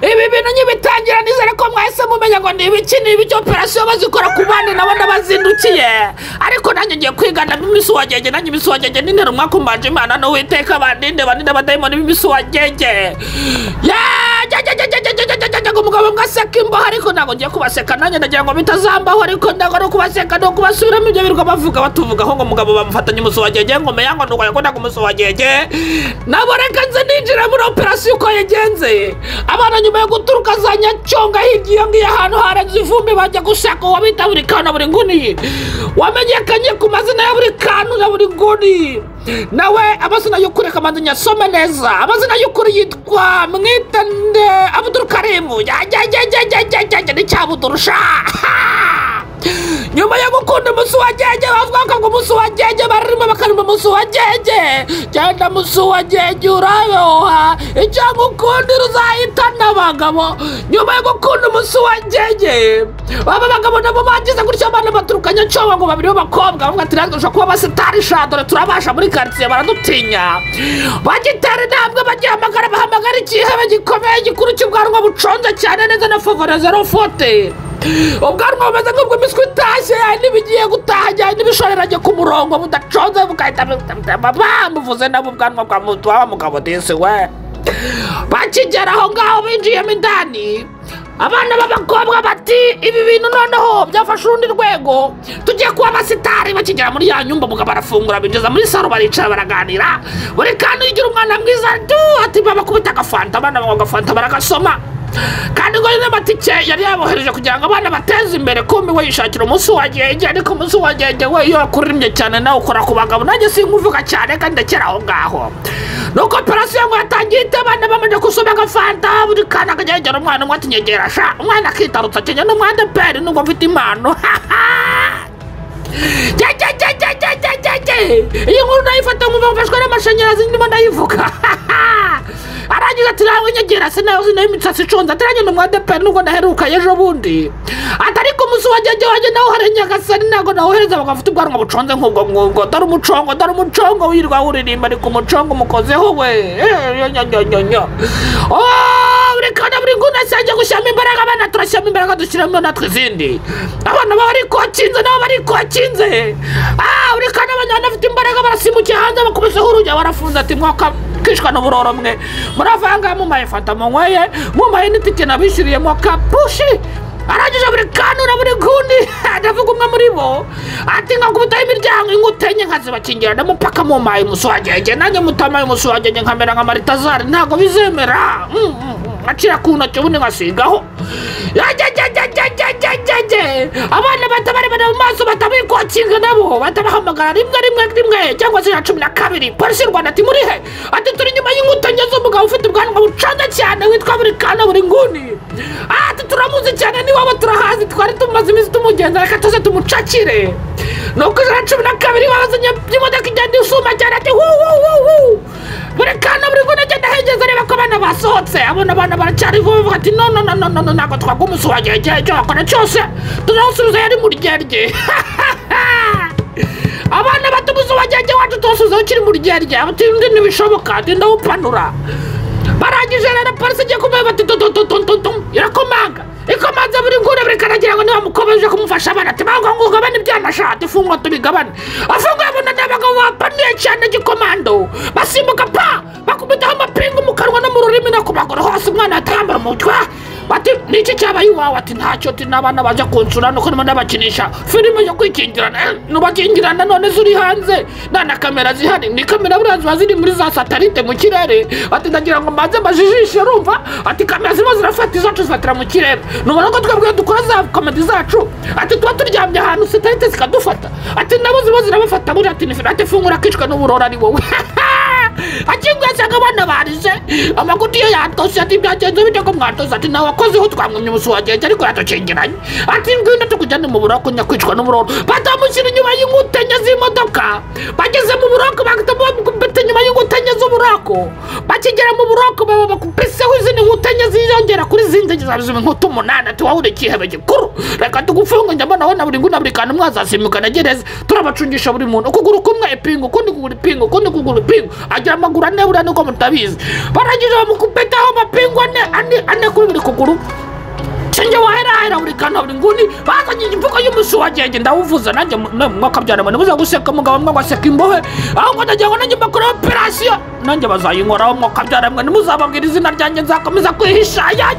ibi bintu nyibitangira nizere ko mwese mumenya ngo ni ibiki n'ibyo operation bazikora ku bandi nabo ndabazindukiye ariko nanjye ngiye kwigana b'imisu wagege nanjye imisu wagege n'intero mwakumbanje Imana no witeka bandinde baninde abadayimoni b'imisu wagege umugabo ngaseka imbaho ariko ntabwo ngiye kubaseka nanjye ndagira ngo bitazambaho ariko ntabwo ari kubaseka no kubasubiramo ibyo birirwa bavuga batuvugaho ngo umugabo bamufatanye umusu wagege ngo meya ngo ndwaye ko umusu wagege nabo reka nze ninjira muri operation uko yagenze abana nyuma yo guturuka za Nyacyonga higiye ngiye ahantu harenze ivumbi bajya gushaka uwo bita Buringuni wamenyekanye ku mazina ya Buringuni nawe amazina y'ukuri kamanzi nyasome neza amazina y'ukuri yitwa Mwitende Abdulkarimu ni cyabudurusha nyuma yo gukunda umusu wagege bavuga ngo umusu wagege barimo bakarimo umusu wagege cyangwa umusu wagege urayoha icyo gukundira uzahitana abagabo nyuma yo gukunda umusu wagege aba bagabo nabo bagize gutya abana baturukanye cyoba ngo babiri b'abakobwa bavuga ati rero kuba basitari shadore turabasha muri quartier baradutinya bagitera intambwe bagihamagara bahamagara ikihebe gikomeye gikuru cy'ubwanwa buconze cyane neza na favore 040 ubwanwa bumeze nk'ubwo imiswi itashye n'ibigiye gutaha n'ibishoreranye ku murongo budaconze bugahita bamuvuze nabo ubwanwa bwa muntu wa mugabo disi we bakigera aho ngaho binjiyemo indani abana b'abakobwa bati ibi bintu noneho byafashe urundi rwego tugiye kuba abasitari bakigera muri ya nyumba mugabo barafungura binjiza muri saro baricara baraganira buri kantu yigira umwana mwiza ati baba kubita agafanta abana banywa agafanta baragasoma kandi ngo n'amatike yari yabohereje kugira ngo abana bateze imbere kumbi we yishakira umunsi wagege ariko umunsi wagege we iyo akuririmye cyane nawe ukora ku bagabo nanjye sinkuvuga cyane kandi ndekera aho ngaho nuko operation ngo yatangiye abana bamaze gusoma agafanta buri kana akagegera umwana umwe atinyegera sha umwana akitarutsa cyane n'umwanda peri nubwo mfite impano iyi nkuru nayifata nkumva mfashwe n'amashanyarazi ndimo ndayivuga aragize ati nawe nyegera se nawe zina imitsi iconza ataranye n'umwanda peri nubwo ndaheruka ejo bundi atariko umusu wagege waje nawe harenya gasani nago nawohereza bagafite ubwanwa buconze nk'ubwo dore umucongo wirwa uririmba ariko umucongo mukozeho we reka na Buringuni asajya gushyiramo imbaraga abana turashyiramo imbaraga dushyiramo natwe izindi abana bari kokinze nabo bari kokinze reka n'abanyana bafite imbaraga barasimukiye hanze bakubiseho urujya barafunze ati mwaka kishwa n'uburoro mwe muravanga mumaye fanta munyweye mumaye n'itike nabishyuriyemo kapushi arangije buri kantu na Buringuni ndavuga umwe muri bo ati nkakubitaho imiryango ingutenye nkazibakingira ndamupaka mumaye umusu wagege nanjye mutamaye umusu wagege nkamera nka Maritazari ntabwo bizemera acira ku ntoki ubundi nkasigaho abana batabari mu maso batabikokinga nabo batabahamagara rimwe cyangwa se 12 polisi y'u Rwanda ati muri he ati turi nyuma y'inkutanyo z'umugabo ufite ubwanwa buconze cyane witwa Buringuni ati turamuzi cyane ni wabo turahazi twari tumaze iminsi tumugenza reka tuze tumucakire nuko 12 babazanye imodoka igenda isuma cyane ati Buringuni agenda hegeza reba ko abana basohotse abona abana baracyari vuba ati no ntabwo twagwa umusu wagege icyo wakora cyose tuzawusubiza yari muri ryerye abana bato umusu wagege wacu tuwusubizaho ukiri muri ryerye ati ntibishoboka ati ndawupanura barangije rero polisi igiye kumenya bati irakomanga ikomanze Buringuni buri karagira ngo niba mukomeje kumufasha abana ati bango ngo ugabane ibyanashati fungwa tubigabane afunguye abona n'abagabo bapaniye cyane gikomando basimbuka bakubitaho amapingu mu kanwa no mu rurimi no ku maguru hose umwana atambara umutwe bati niki cyabaye iwawe ati ntacyo ati n'abana baje kunsura nuko ndimo ndabakinisha filime yo kwikingirana nubakingirana none zuri hanze nana kamera zihari ni kamera buranzwa ziri muri za satellite mu kirere ati ndagira ngo mbanze bajijishe urumva ati kamera zimo zirafata izacu zifatira mu kirere nubona ko twebwe dukora za komedi zacu ati tuba turyamye ahantu satellite zikadufata ati nabo zimo zirabafata muri ati fungura kicwa n'uburora ari wowe akingwese abana barije amaguti yo yatose ati byagenze bite ko mwatoza ati nawe wakozeho twamwumye umusu wagege ariko yatokingiranye ati ngwino tukujyane mu buroko nyakwicwa n'uburoro batamushyira inyuma y'inkutenye z'imodoka bageze mu buroko bagita bafite nyuma y'inkutenye z'uburoko bakigera mu buroko baba bakupiseho izindi nkutenye ziyongera kuri zindi zabizuba inkuta 8 ati wowe uri kihebe gikuru reka tugufunge njya mbona na Buringuni buri kantu mwazasimbuka na gereza turabacungisha buri muntu ukuguru kumwe ipingu kundi kuguru ipingu kundi kuguru ipingu agira amaguru ane buriya nuko mutabizi barangije bamukupetaho amapingu ane kuri buri kuguru Sinjye wahera buri kantu Buringuni bazanye imvugo y'umusu wagenge ndawuvuza nanjye mwakabyana mwe muza guseka mugabo mwe waseka imbohe ahubwo ndagira ngo nanjye bakora operation nanjye bazayinkoraho mwakabyana mwe nimuzababwira izina ryanjye nzakomeza kwihisha ya